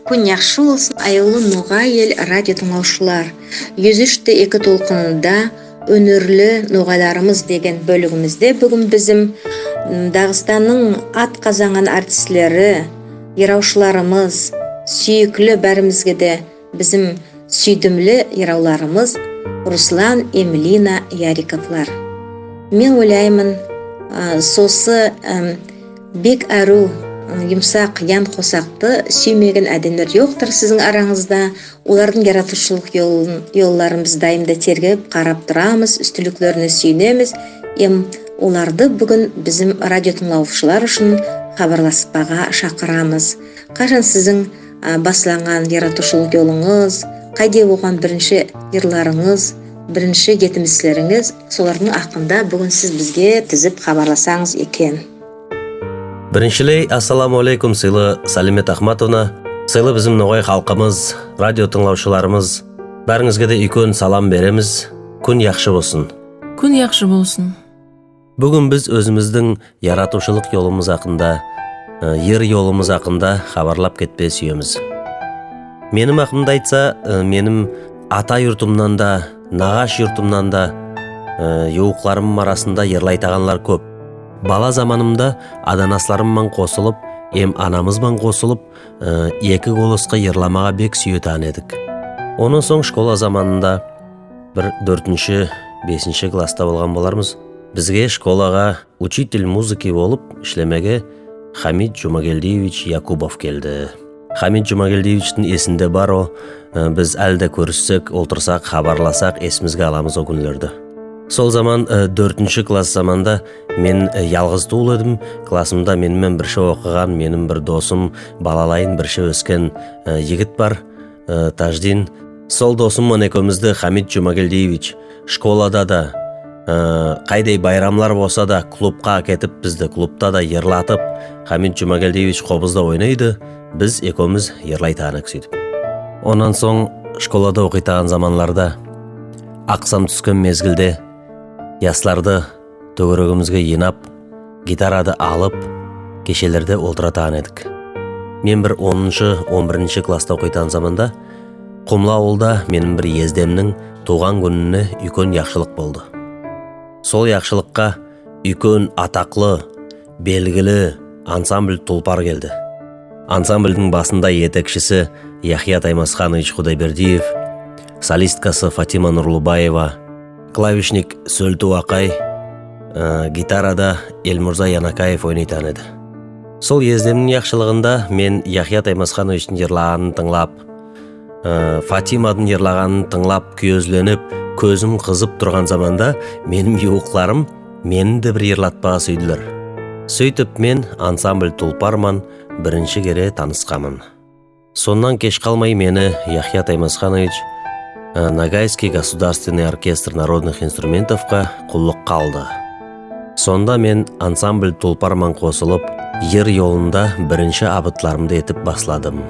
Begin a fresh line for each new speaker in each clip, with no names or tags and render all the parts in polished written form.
Күн яхшы болсын, аяулы Ноғай ел радио тыңлаушылар. 103.2 толқынында өнерлі ноғайларымыз деген бөлігімізде бүгін біздің Дағыстанның ат қазанған артистлері, ераушыларымыз, сүйіклі бәрімізге де біздің сүйдімлі ерауларымыз Руслан, Эмилина Яриковлар. Мен ойлаймын, сосы бек әру жұмсақ ян қосақты сүймеген әдемдер жоқтыр сіздің араңызда. Олардың яратушылық yollarını біз дайымда тергеп қарап тұрамыз, үстіліктеріне сүйінеміз. Оларды бүгін bizim радио тыңлаушылар үшін хабарласпаға шақырамыз. Қашан сіздің басланған яратушылық yolыңыз, қайда болған бірінші ерларыңыз, бірінші жетімсіздеріңіз, солардың ақында бүгін сіз бізге тізіп хабарласаңыз екен.
Біріншілей, ассаламу алейкум, сыйлы Салимет Ахматовна, сыйлы bizim Ноғай халқымыз, радио тыңлаушыларымыз, бәріңізге де үлкен салам береміз. Күн яхшы болсын.
Күн яхшы болсын.
Бүгін біз өзіміздің яратушылық yolымыз ақында, ер yolымыз ақында хабарлап кетпе сүйеміз. Менің ақымда айтса, менің ата юртымнан да, нағаш юртымнан да, еуқларым арасында ерлайтағанлар көп. Бала заманымда аданасларыммен қосылып, анамызбен қосылып, екі голосқа ерламаға бек сүйетан едік. Оның соң школа заманында бір 4-5 класста болған болармыз. Бізге школаға учитель музыки болып ішлемеге Хамид Жумагелдиевич Якубов келді. Хамид Жумагелдиевичтің есінде бар о, біз әлде көріссек, олтырсақ, хабарласақ, есімізге аламыз о күнлерді. Сол заман 4 класс заманда мен ялғыз туыл едім. Классымда менімен бірше оқыған, менің бір досым, балалайын бірше өскен егіт бар, Таждин. Сол досыммен екеумізді Хамид Жумагелдиевич школада да, қайдай байрамлар болса да, клубқа кетіп, бізді клубта да ерлатып, Хамид Жумагелдиевич қобызда ойнайды, біз екеуміз ерлайтанық сөйтіп. Онан соң школада оқитаған заманларда ақсам түскен мезгілде ясларды төгірегімізге енап, гитарады алып, кешелерде олтыратан едік. Мен бір 10-11 класста оқитан заманда Құмла ауылда менің бір ездемнің туған күніне үлкен яқшылық болды. Сол яқшылыққа үлкен атақлы, белгілі ансамбль тұлпар келді. Ансамбльдің басында етекшісі Яхия Таймасханович Құдайбердиев, солисткасы Фатима Нұрлыбаева, клавишник Сөлту Ақай, гитарада Елмұрза Янакаев ойнайтан еді. Сол ездемнің яқшылығында мен Яхия Таймасхановичтің ерлағанын тыңлап, Фатимадың ерлағанын тыңлап, күйезленіп, көзім қызып тұрған заманда менің еуқларым мені де бір ерлатпаға сүйділер. Сөйтіп мен ансамбль тұлпарман бірінші кере танысқамын. Соннан кеш қалмай мені Яхия Таймасханович Ногайский государственный оркестр народных инструментовқа құллық қалды. Сонда мен ансамбль тұлпарман қосылып, ер yolында бірінші абытларымды етіп басладым.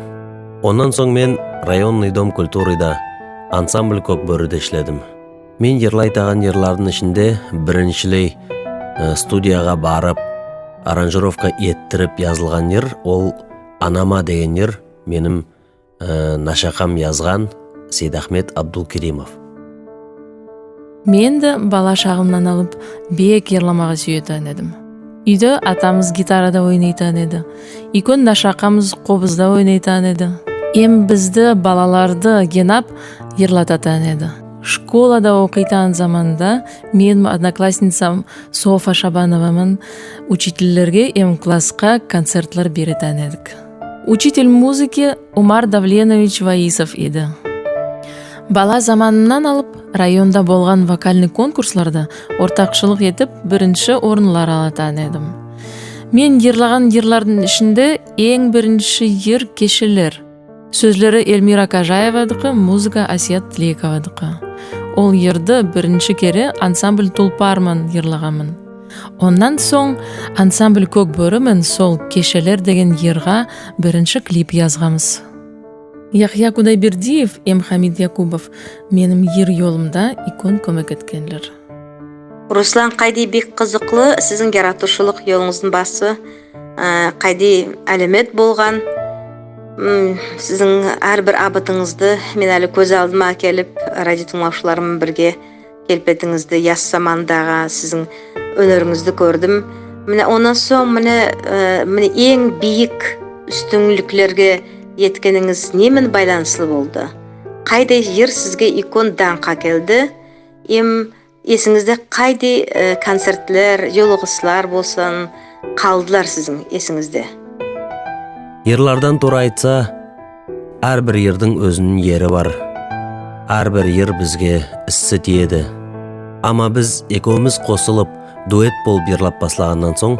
Онан соң мен районный дом культурыда ансамбль көкбөріде ішледім. Мен ерлайтаған ерлардың ішінде біріншілей студияға барып, аранжировка еттіріп yazылған ер, ол Анама деген ер, менің нашақам yazған Сейдахмет Абдулкеримов.
Мен де бала шағымнан алып бек ерламаға сүйетан едім. Үйде атамыз гитарада ойнайтан еді. Икон нашақамыз қобызда ойнайтан еді. Бізді балаларды генап ерлататан еді. Школада оқитан заманда мен одноклассницам Софа Шабановамын учительлерге классқа концертлар беретан едік. Учитель музыки Умар Давленович Ваисов еді. Бала заманынан алып, районда болған вокальный конкурсларда ортақшылық етіп, бірінші орынлар алатан едім. Мен ерлаған ерлардың ішінде ең бірінші ер кешелер. Сөзлері Эльмира Кажаевадықы, музыка Асият Тілековадықы. Ол ерді бірінші кере ансамбль тұлпарман ерлағамын. Оннан соң ансамбль көкбөрімін сол кешелер деген ерға бірінші клип yazғамыз. Яхия Құдайбердиев, Хамид Якубов менің ер yolымда икон көмек еткенлер.
Руслан, қайди бек қызықлы сіздің яратушылық yolыңыздың басы, қайди әлемет болған. Сіздің әрбір абытыңызды мен әлі көз алдыма келіп, радио тыңдаушыларыммен бірге келбетіңізді, яс замандағы сіздің өнеріңізді көрдім. Міне онан соң міне ең биік үстінліктерге еткеніңіз немен байланыслы болды? Қайдай жер сізге икон даңқа келді? Есіңізде қайдай концертлер, жолығысылар болсын, қалдылар сіздің есіңізде?
Ерлардан тура айтса, әрбір ердің өзінің ері бар. Әрбір ер бізге іссі тиеді. Ама біз екеуміз қосылып, дуэт болып ерлап баслағаннан соң,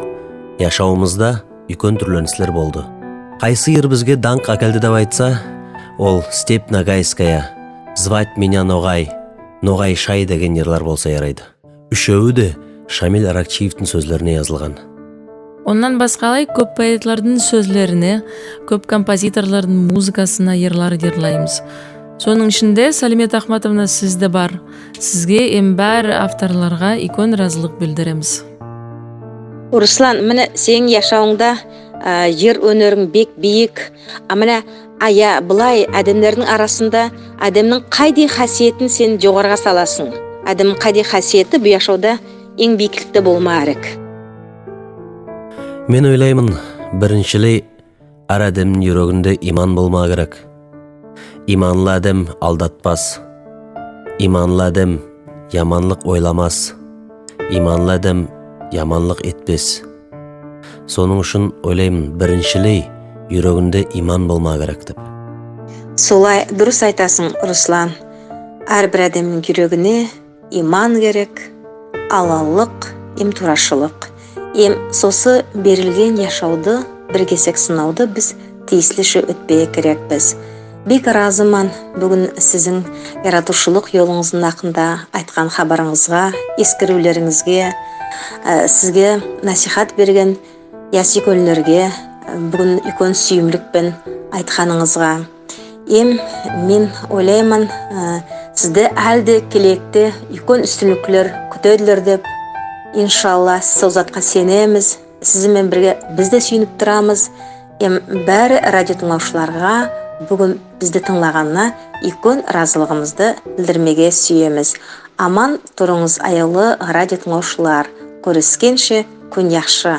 яшауымызда үлкен түрленістер болды. Қайсы ер бізге даңқ әкелді деп айтса, ол Степ Нагайская, Звать меня Ноғай, Ноғай Шай деген ерлар болса ярайды. Үшеуі де Шамил Аракчиевтің сөзлеріне жазылған.
Оннан басқалай көп поэтлардың сөзлеріне, көп композиторлардың музыкасына ерлар ерлаймыз. Соның ішінде Салимет Ахматовна сізді бар. Сізге бәр авторларға икон разылық білдіреміз.
Руслан, міне сен яшауыңда жер өнерің бек биік. Міне бұлай әдемдердің арасында әдемнің қайдай қасиетін сен жоғарға саласың? Әдемнің қайдай қасиеті бұл яшауда ең биіктікте болма әрік?
Мен ойлаймын, біріншілей әр әдемнің жүрегінде иман болма керек. Иманлы әдем алдатпас. Иманлы әдем яманлық ойламас. Иманлы әдем яманлық етпес. Соның үшін ойлаймын, біріншілей жүрегінде иман болма керек деп.
Солай дұрыс айтасың, Руслан. Әрбір әдемнің жүрегіне иман керек, алалық, турашылық. Сосы берілген яшауды, бір кесек сынауды біз тиісліші өтпее керекпіз. Бек разыман бүгін сіздің яратушылық жолыңыздың ақында айтқан хабарыңызға, ескерулеріңізге, сізге насихат берген ясикөллерге, бүгін үлкен сүйімлікпен айтқаныңызға. Мен ойлаймын, сізді әлде келекте үлкен үстінліктер күтеділер деп, иншалла сол затқа сенеміз, сізімен бірге бізді сүйініп тұрамыз. Бәрі радио тыңдаушыларға бүгін бізді тыңлағанына үлкен разылығымызды білдірмеге сүйеміз. Аман тұрыңыз аяулы радио тыңдаушылар. Көріскенше күн яқшы.